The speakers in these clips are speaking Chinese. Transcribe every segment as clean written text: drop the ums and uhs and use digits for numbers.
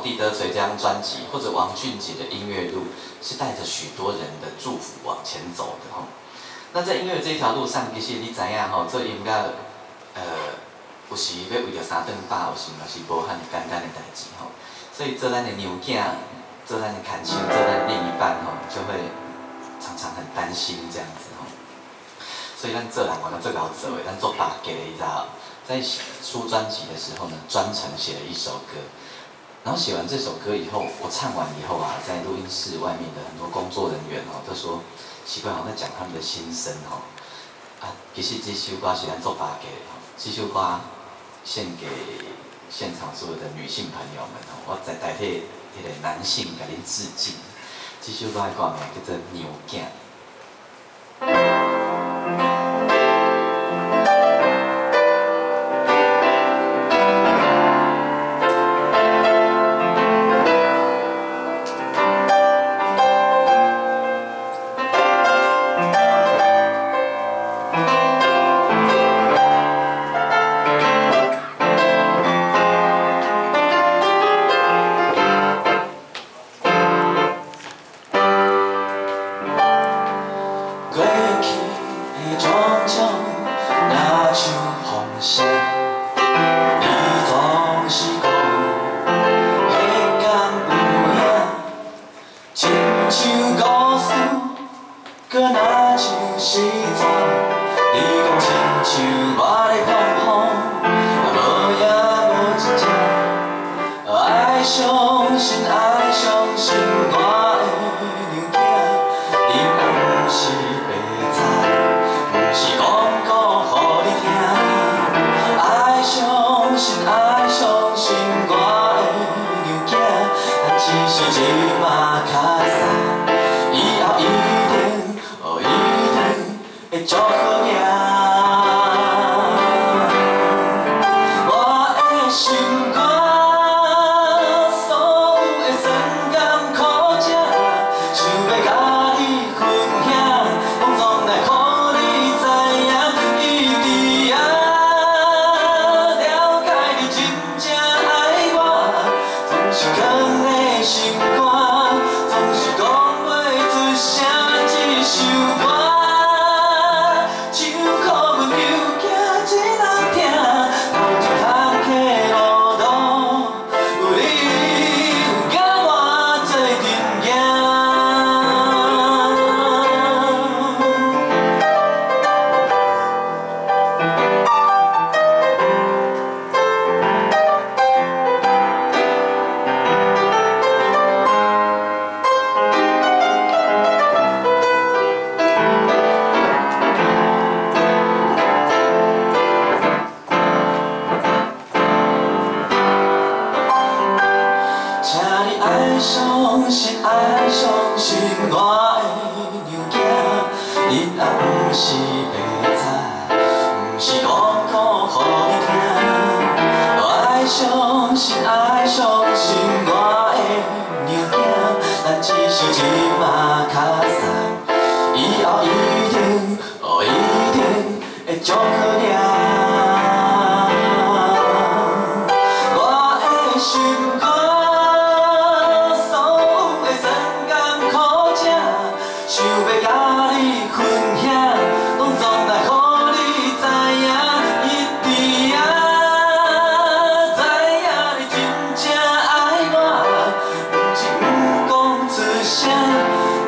《彼得崔》这张专辑，或者王俊杰的音乐路，是带着许多人的祝福往前走的吼。那在音乐这条路上，其实你知影吼，做音乐，有时要为着三顿饱，有时嘛是无遐尼简单的代志吼。所以做咱的娘囝，做咱的牵手，做咱的另一半吼，就会常常很担心这样子吼。所以咱做人，我们做老做的，咱做大家的，你知道？在出专辑的时候呢，专程写了一首歌。然后写完这首歌以后，我唱完以后啊，在录音室外面的很多工作人员哦，都说奇怪，好像在讲他们的心声哦。啊，其实这首歌是咱做大家的哦，这首歌献给现场所有的女性朋友们哦，我在代替迄个男性给您致敬。这首歌的歌名叫做《娘囝》。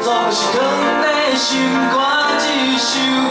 总是藏在心肝一首。